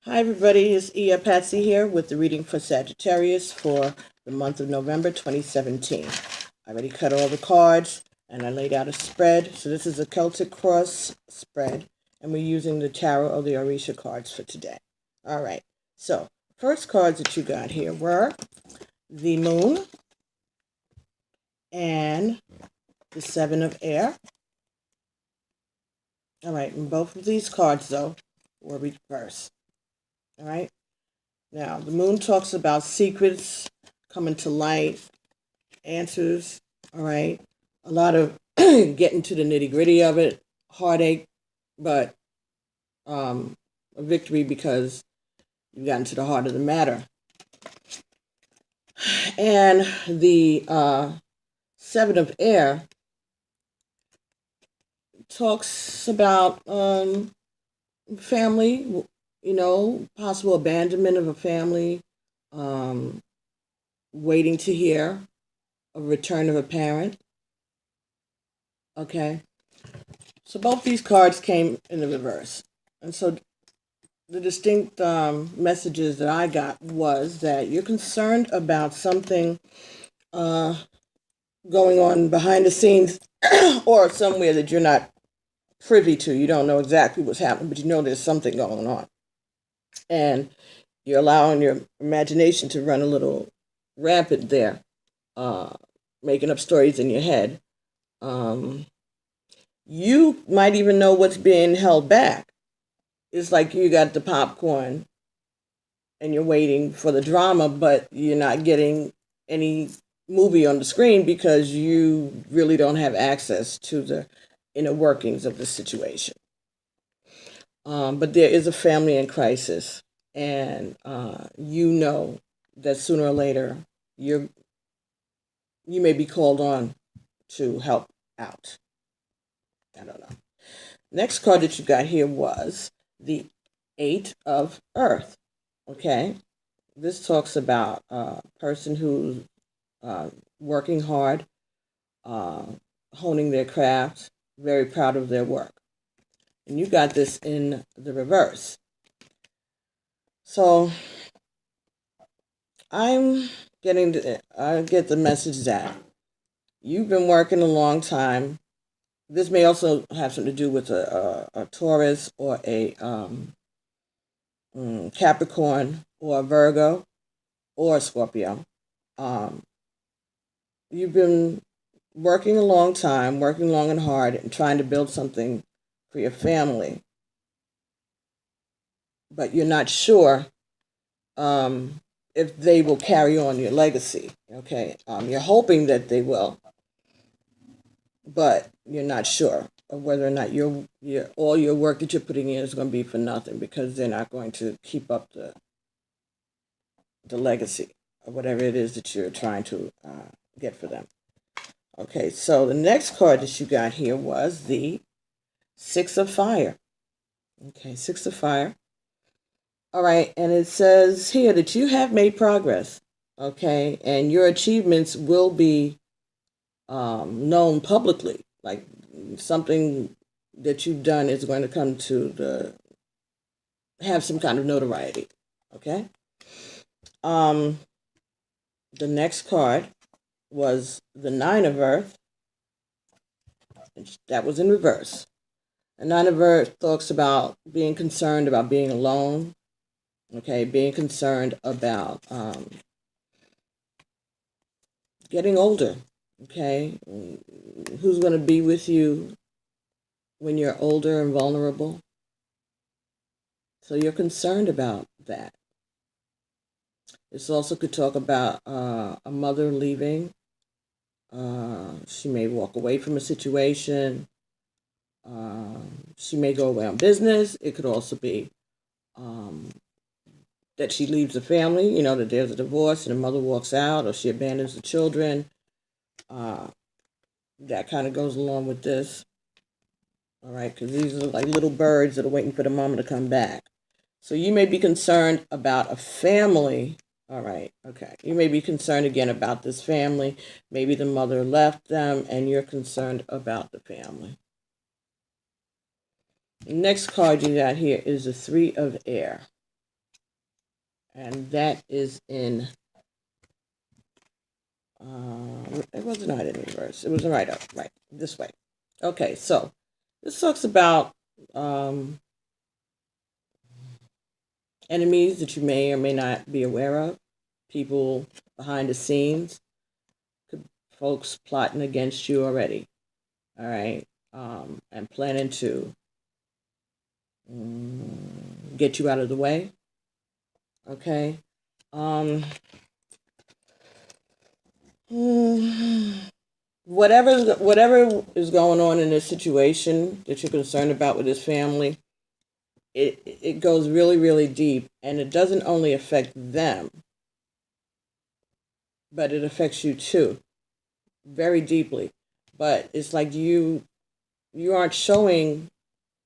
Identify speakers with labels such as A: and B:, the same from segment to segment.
A: Hi everybody, it's Iya Patsy here with the reading for Sagittarius for the month of November 2017. I already cut all the cards and I laid out a spread. So this is a Celtic cross spread and we're using the Tarot of the Orisha cards for today. All right, so first cards that you got here were the Moon and the Seven of Air. All right, and both of these cards though were reversed. All right. Now, the moon talks about secrets coming to light, answers, all right? A lot of getting to the nitty-gritty of it, heartache, but a victory because you've gotten to the heart of the matter. And the Seven of Air talks about family, possible abandonment of a family, waiting to hear a return of a parent. Okay. So both these cards came in the reverse. And so the distinct messages that I got was that you're concerned about something going on behind the scenes or somewhere that you're not privy to. You don't know exactly what's happening, but you know there's something going on. And you're allowing your imagination to run a little rampant there, making up stories in your head. You might even know what's being held back. It's like you got the popcorn and you're waiting for the drama, but you're not getting any movie on the screen because you really don't have access to the inner workings of the situation. But there is a family in crisis, and you know that sooner or later you may be called on to help out. I don't know. Next card that you got here was the Eight of Earth. Okay, this talks about a person who's working hard, honing their craft, very proud of their work. And you got this in the reverse. So I get the message that you've been working a long time. This may also have something to do with a Taurus or a Capricorn or a Virgo or a Scorpio. You've been working a long time, working long and hard, and trying to build something for your family, but you're not sure if they will carry on your legacy. Okay, you're hoping that they will, but you're not sure of whether or not all your work that you're putting in is going to be for nothing because they're not going to keep up the legacy of whatever it is that you're trying to get for them. Okay, so the next card that you got here was the Six of Fire. Okay, Six of Fire. All right, and it says here that you have made progress. Okay, and your achievements will be known publicly. Like something that you've done is going to come to have some kind of notoriety. Okay. The next card was the Nine of Earth. That was in reverse. The Nine of Earth talks about being concerned about being alone. Okay, being concerned about getting older. Okay, who's going to be with you when you're older and vulnerable? So you're concerned about that. This also could talk about a mother leaving. She may walk away from a situation. She may go away on business. It could also be that she leaves the family, that there's a divorce and the mother walks out or she abandons the children. That kind of goes along with this. All right, because these are like little birds that are waiting for the mama to come back. So you may be concerned about a family. All right, okay. You may be concerned again about this family. Maybe the mother left them and you're concerned about the family. The next card you got here is the Three of Air. And that is in, it wasn't right in reverse. It was right up, right, this way. Okay, so this talks about enemies that you may or may not be aware of, people behind the scenes, folks plotting against you already, all right, and planning to get you out of the way, okay. Whatever is going on in this situation that you're concerned about with this family, it goes really, really deep, and it doesn't only affect them, but it affects you too, very deeply. But it's like you aren't showing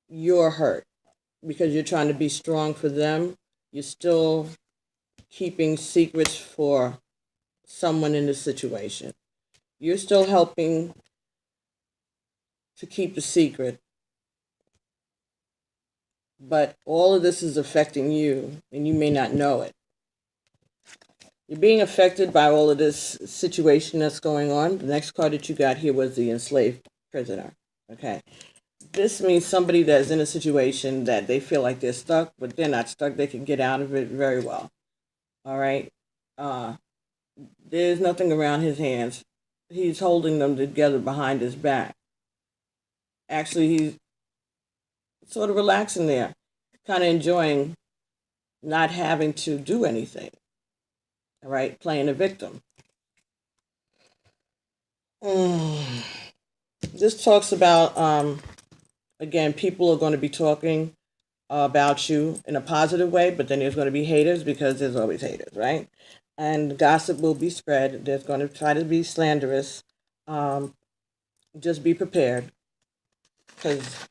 A: your hurt because you're trying to be strong for them. You're still keeping secrets for someone in this situation. You're still helping to keep the secret, but all of this is affecting you, and you may not know it. You're being affected by all of this situation that's going on. The next card that you got here was the enslaved prisoner. Okay. This means somebody that's in a situation that they feel like they're stuck, but they're not stuck. They can get out of it very well. All right. There's nothing around his hands. He's holding them together behind his back. Actually, he's sort of relaxing there, kind of enjoying not having to do anything. All right, playing a victim. This talks about, again, people are going to be talking about you in a positive way, but then there's going to be haters because there's always haters, right? And gossip will be spread. There's going to try to be slanderous. Just be prepared, because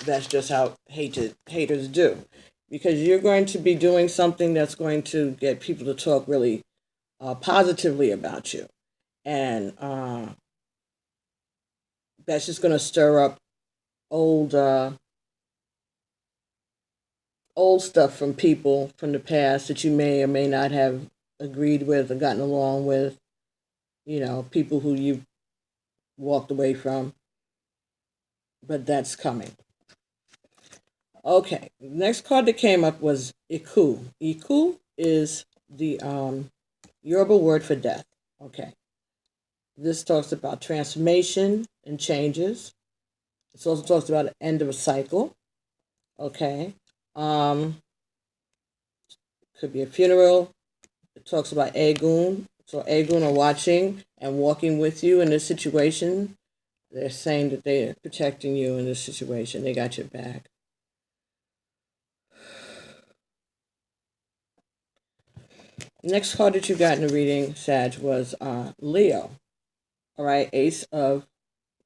A: that's just how haters do. Because you're going to be doing something that's going to get people to talk really positively about you. And that's just going to stir up old stuff from people from the past that you may or may not have agreed with or gotten along with. You know, people who you walked away from. But that's coming. Okay, next card that came up was Iku. Iku is the Yoruba word for death. Okay. This talks about transformation and changes. It also talks about the end of a cycle. Okay. Could be a funeral. It talks about Egun. So Egun are watching and walking with you in this situation. They're saying that they are protecting you in this situation. They got your back. Next card that you got in the reading, Sag, was Leo. All right, Ace of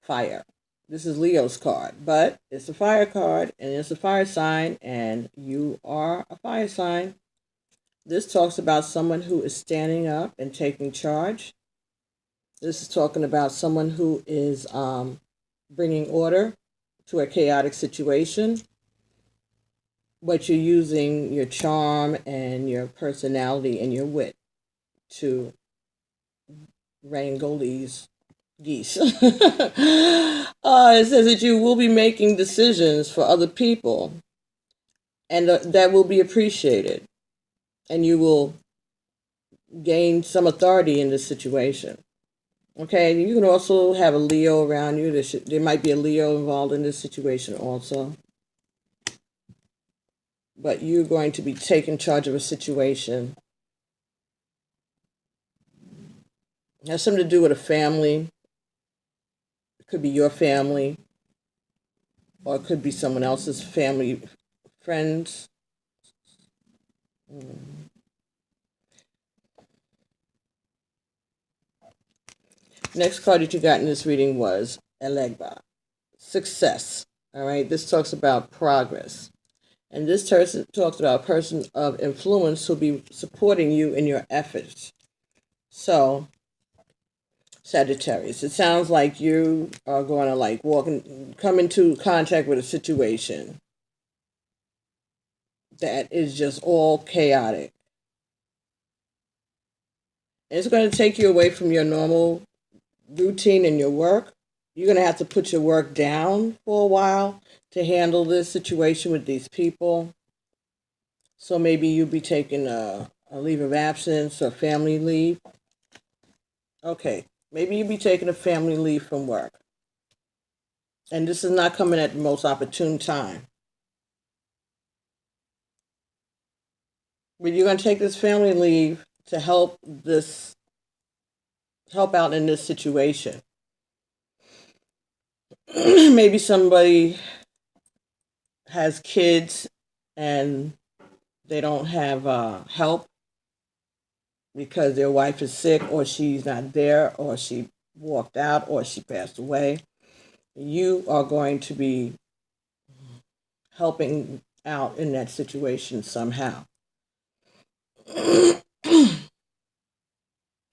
A: Fire. This is Leo's card, but it's a fire card, and it's a fire sign, and you are a fire sign. This talks about someone who is standing up and taking charge. This is talking about someone who is bringing order to a chaotic situation, but you're using your charm and your personality and your wit to wrangle these geese. It says that you will be making decisions for other people, and that will be appreciated, and you will gain some authority in this situation. Okay, you can also have a Leo around you. There might be a Leo involved in this situation also. But you're going to be taking charge of a situation. It has something to do with a family. It could be your family, or it could be someone else's family, friends. Next card that you got in this reading was Elegba. Success. All right, this talks about progress. And this talks about a person of influence who'll be supporting you in your efforts. So, Sagittarius, it sounds like you are going to come into contact with a situation that is just all chaotic. It's going to take you away from your normal routine in your work. You're going to have to put your work down for a while to handle this situation with these people. So maybe you'll be taking a leave of absence or family leave. Okay, maybe you'll be taking a family leave from work. And this is not coming at the most opportune time. But you're going to take this family leave to help out in this situation. Maybe somebody has kids and they don't have help because their wife is sick, or she's not there, or she walked out, or she passed away. You are going to be helping out in that situation somehow.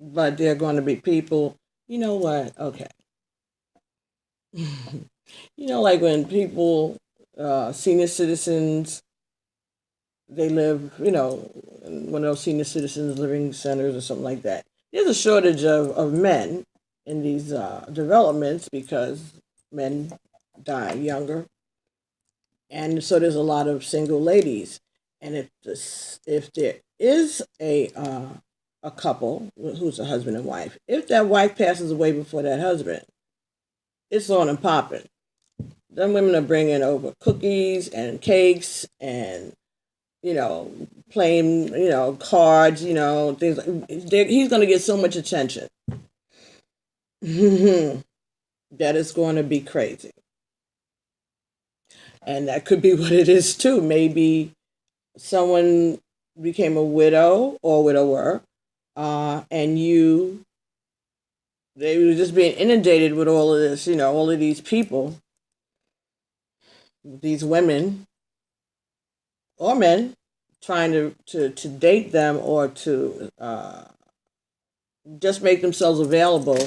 A: But there are going to be people, you know what? Okay. Like when people, senior citizens, they live, in one of those senior citizens living centers or something like that. There's a shortage of men in these developments because men die younger. And so there's a lot of single ladies. And if there is a couple who's a husband and wife, if that wife passes away before that husband, it's on and popping. Them women are bringing over cookies and cakes and, playing, cards, things like he's going to get so much attention. That is going to be crazy. And that could be what it is too. Maybe someone became a widow or widower, and they were just being inundated with all of this, all of these people, these women or men trying to date them or to just make themselves available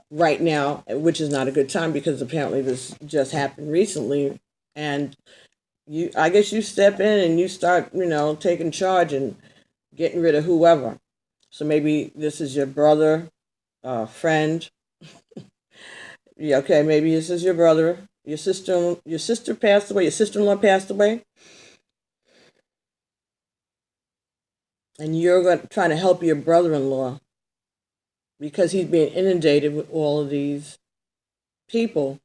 A: right now, which is not a good time because apparently this just happened recently. And I guess you step in and you start, taking charge and getting rid of whoever. So maybe this is your brother, friend. Yeah, okay, maybe this is your brother, your sister passed away, your sister-in-law passed away. And you're trying to help your brother-in-law because he's being inundated with all of these people.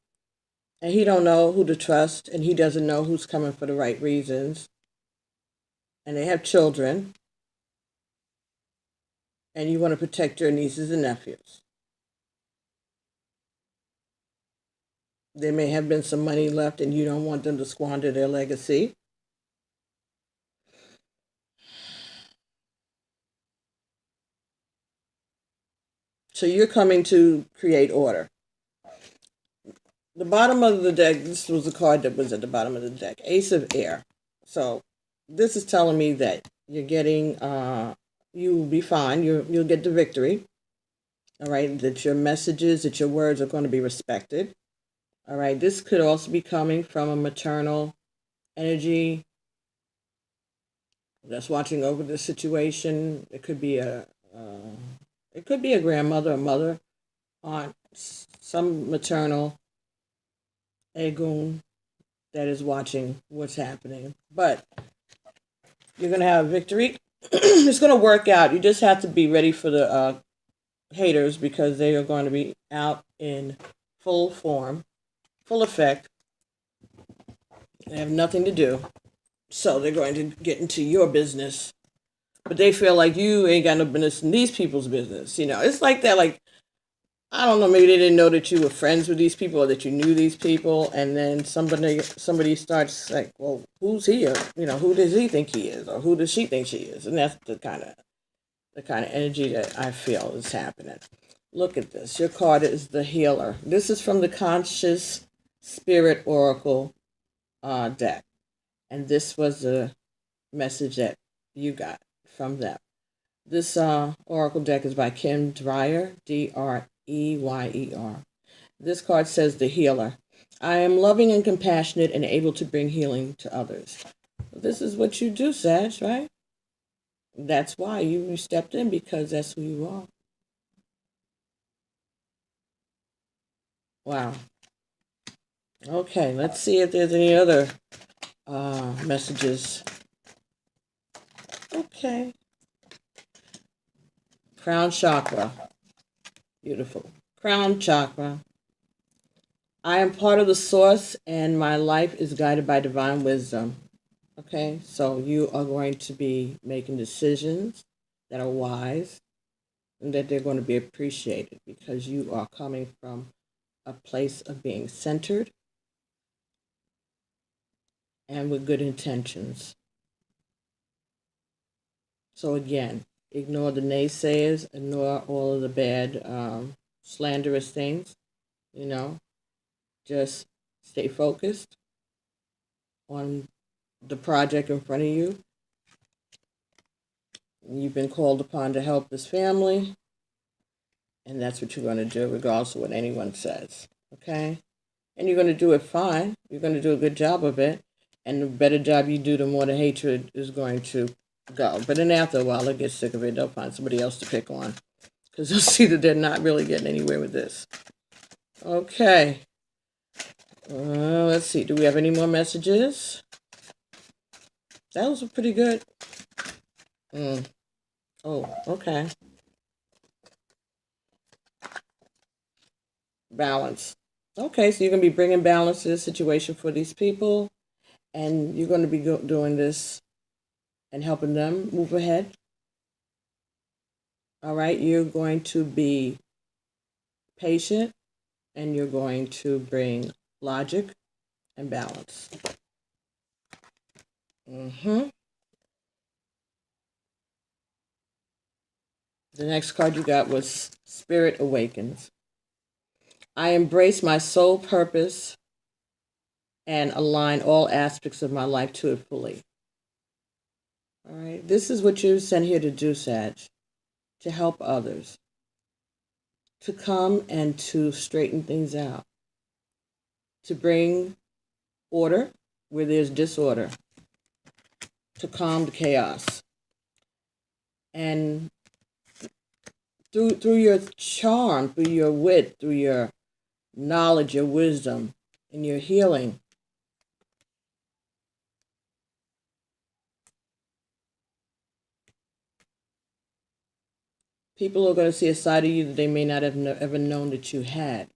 A: And he don't know who to trust, and he doesn't know who's coming for the right reasons. And they have children. And you want to protect your nieces and nephews. There may have been some money left, and you don't want them to squander their legacy. So you're coming to create order. The bottom of the deck, this was a card that was at the bottom of the deck, Ace of Air. So this is telling me that you're getting, you will be fine. You'll get the victory. All right, that your messages, that your words are going to be respected. All right, this could also be coming from a maternal energy that's watching over the situation. It could be a grandmother, a mother, aunt, some maternal Aegon that is watching what's happening. But you're going to have victory. It's going to work out. You just have to be ready for the haters because they are going to be out in full form, full effect. They have nothing to do. So they're going to get into your business. But they feel like you ain't got no business in these people's business. It's like that, like, I don't know, maybe they didn't know that you were friends with these people or that you knew these people, and then somebody starts like, well, who's he? Or, who does he think he is? Or who does she think she is? And that's the kind of energy that I feel is happening. Look at this. Your card is the Healer. This is from the Conscious Spirit Oracle deck. And this was the message that you got from them. This Oracle deck is by Kim Dreyer, Dreyer. This card says the Healer. I am loving and compassionate and able to bring healing to others. This is what you do, Sag, right? That's why you stepped in, because that's who you are. Wow. Okay, let's see if there's any other messages. Okay. Crown chakra. Beautiful. Crown chakra. I am part of the source and my life is guided by divine wisdom. Okay, so you are going to be making decisions that are wise and that they're going to be appreciated because you are coming from a place of being centered and with good intentions. So again, ignore the naysayers, ignore all of the bad, slanderous things, just stay focused on the project in front of you. You've been called upon to help this family, and that's what you're going to do regardless of what anyone says, okay? And you're going to do it fine. You're going to do a good job of it, and the better job you do, the more the hatred is going to go. But then after a while, they'll get sick of it. They'll find somebody else to pick on because they'll see that they're not really getting anywhere with this. Okay. Let's see. Do we have any more messages? That was pretty good. Oh, okay. Balance. Okay, so you're going to be bringing balance to the situation for these people, and you're going to be doing this and helping them move ahead. All right, you're going to be patient, and you're going to bring logic and balance. The next card you got was Spirit Awakens. I embrace my soul purpose and align all aspects of my life to it fully. All right, this is what you're sent here to do, Sag, to help others, to come and to straighten things out, to bring order where there's disorder, to calm the chaos. And through your charm, through your wit, through your knowledge, your wisdom, and your healing, people are going to see a side of you that they may not have ever known that you had.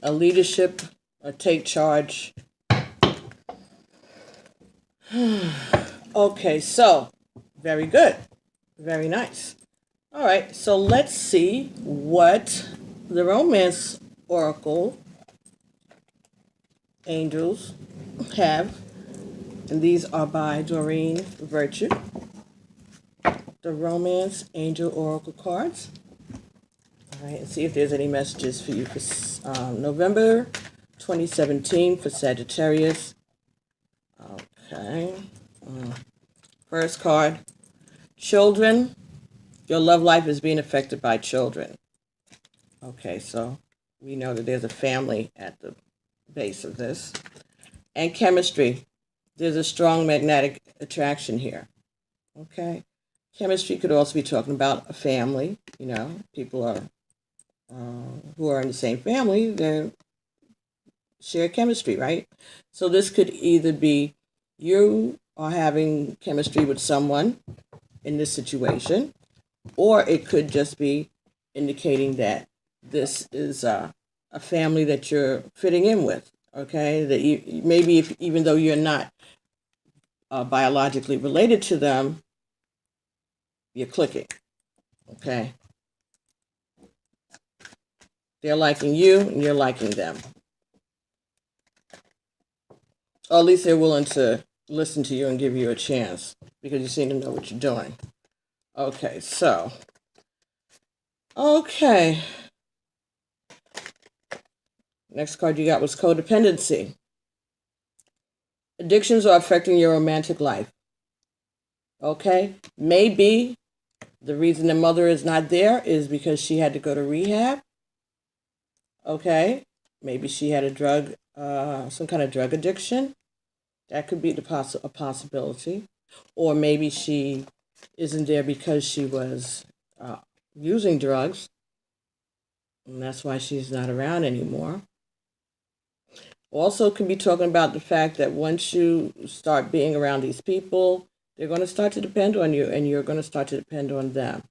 A: A leadership, or take charge. Okay, so very good. Very nice. All right, so let's see what the romance oracle angels have. And these are by Doreen Virtue. The romance angel oracle cards. All right, and see if there's any messages for you for November 2017 for Sagittarius. Okay. First card. Children. Your love life is being affected by children. Okay, so we know that there's a family at the base of this. And chemistry. There's a strong magnetic attraction here. Okay. Chemistry could also be talking about a family. People are who are in the same family. They share chemistry, right? So this could either be you are having chemistry with someone in this situation, or it could just be indicating that this is a family that you're fitting in with, okay? That you, maybe even though you're not biologically related to them, you're clicking, okay? They're liking you and you're liking them. Or at least they're willing to listen to you and give you a chance because you seem to know what you're doing. Okay, so. Okay. Next card you got was codependency. Addictions are affecting your romantic life. Okay? Maybe the reason the mother is not there is because she had to go to rehab. Okay? Maybe she had some kind of drug addiction. That could be a possibility. Or maybe she isn't there because she was using drugs, and that's why she's not around anymore. Also, could be talking about the fact that once you start being around these people, they're going to start to depend on you, and you're going to start to depend on them.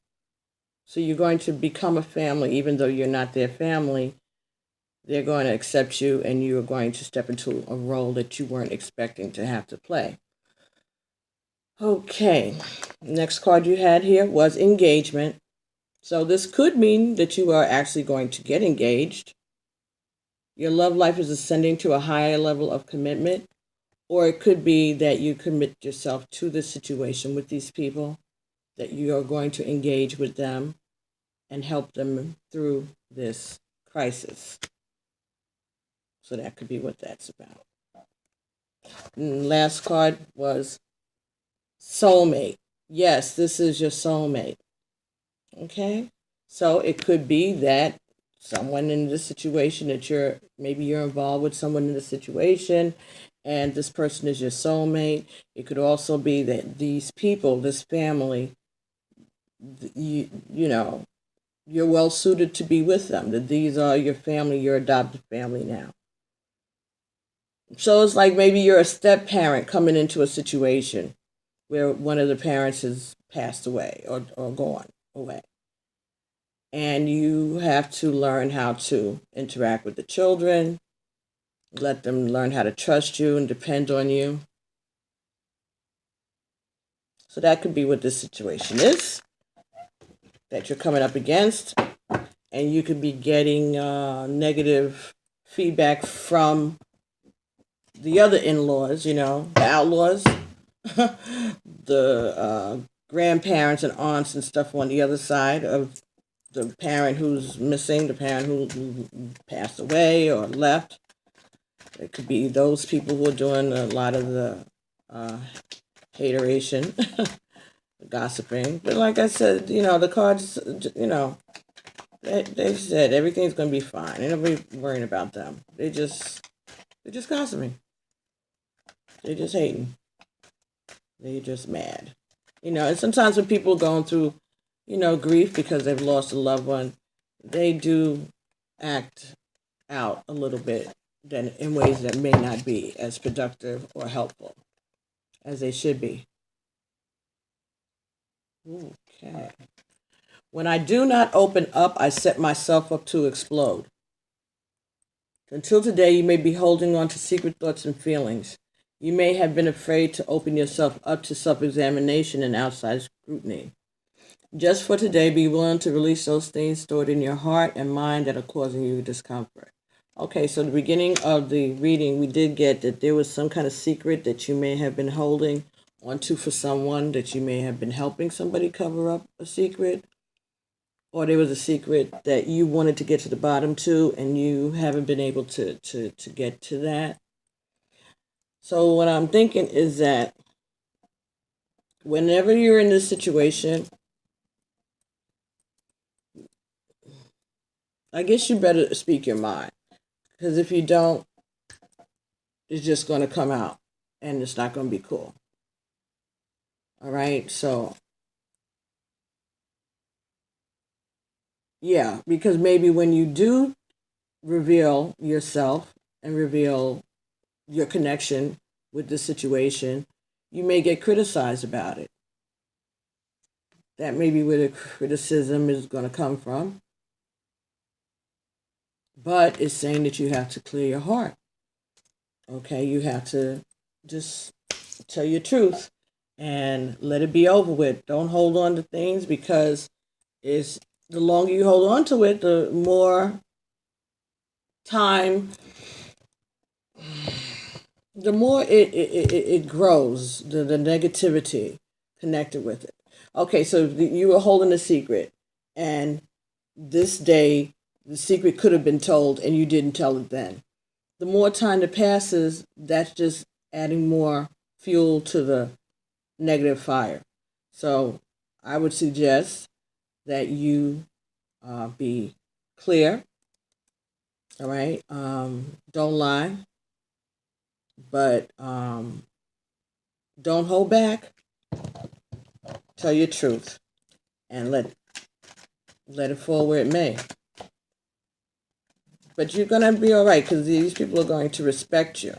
A: So you're going to become a family, even though you're not their family. They're going to accept you, and you're going to step into a role that you weren't expecting to have to play. Okay, next card you had here was engagement. So this could mean that you are actually going to get engaged. Your love life is ascending to a higher level of commitment, or it could be that you commit yourself to the situation with these people, that you are going to engage with them and help them through this crisis. So that could be what that's about. And last card was soulmate. Yes, this is your soulmate. Okay? So it could be that someone in this situation that you're involved with someone in the situation, and this person is your soulmate. It could also be that these people, this family, you know, you're well suited to be with them. That these are your family, your adopted family now. So it's like maybe you're a step parent coming into a situation where one of the parents has passed away or gone away. And you have to learn how to interact with the children, let them learn how to trust you and depend on you. So that could be what this situation is that you're coming up against. And you could be getting negative feedback from the other in-laws, the outlaws, the grandparents and aunts and stuff on the other side of the parent who's missing, the parent who passed away or left. It could be those people who are doing a lot of the hateration, gossiping. But like I said, the cards, they said everything's going to be fine. Ain't nobody worrying about them. They're just gossiping. They're just hating. They're just mad. And sometimes when people are going through, grief because they've lost a loved one, they do act out a little bit in ways that may not be as productive or helpful as they should be. Okay. When I do not open up, I set myself up to explode. Until today, you may be holding on to secret thoughts and feelings. You may have been afraid to open yourself up to self-examination and outside scrutiny. Just for today, be willing to release those things stored in your heart and mind that are causing you discomfort. Okay, so the beginning of the reading, we did get that there was some kind of secret that you may have been holding onto for someone, that you may have been helping somebody cover up a secret, or there was a secret that you wanted to get to the bottom to, and you haven't been able to get to that. So what I'm thinking is that whenever you're in this situation, I guess you better speak your mind. Because if you don't, it's just going to come out and it's not going to be cool. All right? So, yeah, because maybe when you do reveal yourself and reveal your connection with the situation, you may get criticized about it. That may be where the criticism is going to come from. But it's saying that you have to clear your heart. Okay, you have to just tell your truth and let it be over with. Don't hold on to things, because the longer you hold on to it, the more time, the more it grows, the negativity connected with it. Okay, so you were holding a secret, and this day the secret could have been told and you didn't tell it then. The more time that passes, that's just adding more fuel to the negative fire. So I would suggest that you be clear. All right. Don't lie, but don't hold back. Tell your truth and let let it fall where it may. But you're going to be all right, because these people are going to respect you.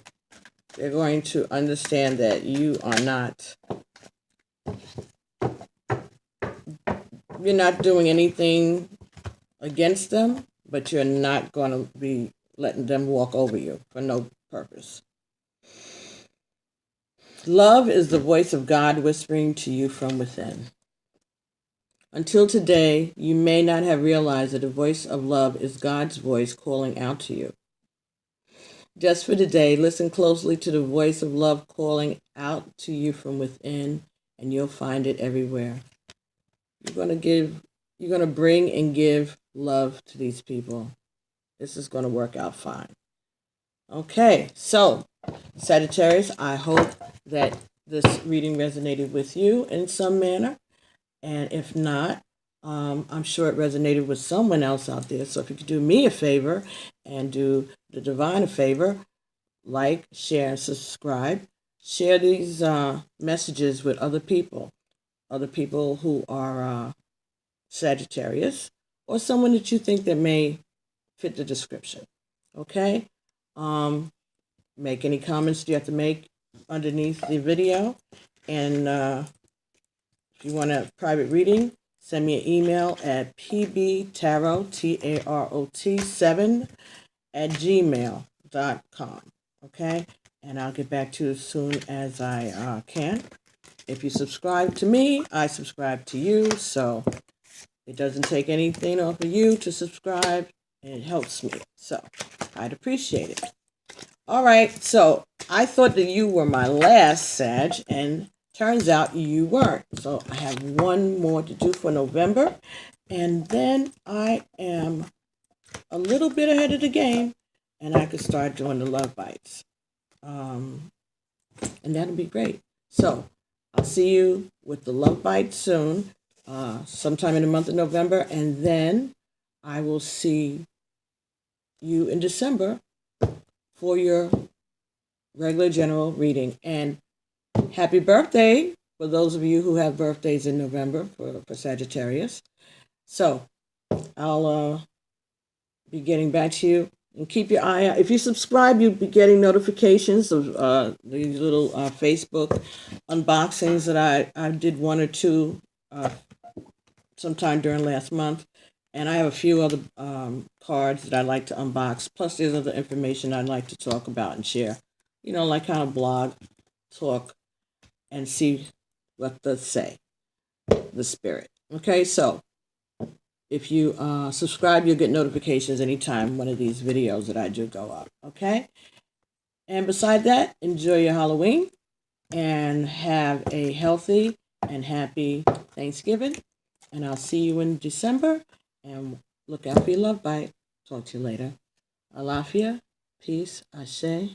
A: They're going to understand that you are not, you're not doing anything against them, but you're not going to be letting them walk over you for no purpose. Love is the voice of God whispering to you from within. Until today, you may not have realized that the voice of love is God's voice calling out to you. Just for today, listen closely to the voice of love calling out to you from within, and you'll find it everywhere. You're going to bring and give love to these people. This is going to work out fine. Okay, so Sagittarius, I hope that this reading resonated with you in some manner. And if not, I'm sure it resonated with someone else out there. So if you could do me a favor and do the divine a favor, like, share, and subscribe. Share these messages with other people who are Sagittarius, or someone that you think that may fit the description. Okay? Make any comments you have to make underneath the video. And if you want a private reading, send me an email at pbtarot, TAROT 7@gmail.com. Okay? And I'll get back to you as soon as I can. If you subscribe to me, I subscribe to you. So it doesn't take anything off of you to subscribe, and it helps me. So I'd appreciate it. All right, so I thought that you were my last Sag, and turns out you weren't. So I have one more to do for November, and then I am a little bit ahead of the game, and I could start doing the love bites. And that'll be great. So I'll see you with the love bite soon, sometime in the month of November, and then I will see you in December for your regular general reading. And happy birthday for those of you who have birthdays in November for Sagittarius. So I'll be getting back to you. And keep your eye out. If you subscribe, you'll be getting notifications of these little Facebook unboxings that I did one or two sometime during last month. And I have a few other cards that I'd like to unbox. Plus, there's other information I'd like to talk about and share. You know, like kind of blog, talk, and see what they say, the spirit. Okay, so if you subscribe, you'll get notifications anytime one of these videos that I do go up. Okay? And beside that, enjoy your Halloween and have a healthy and happy Thanksgiving. And I'll see you in December. And look out for your love bite. Talk to you later. Alafia, peace, Isha.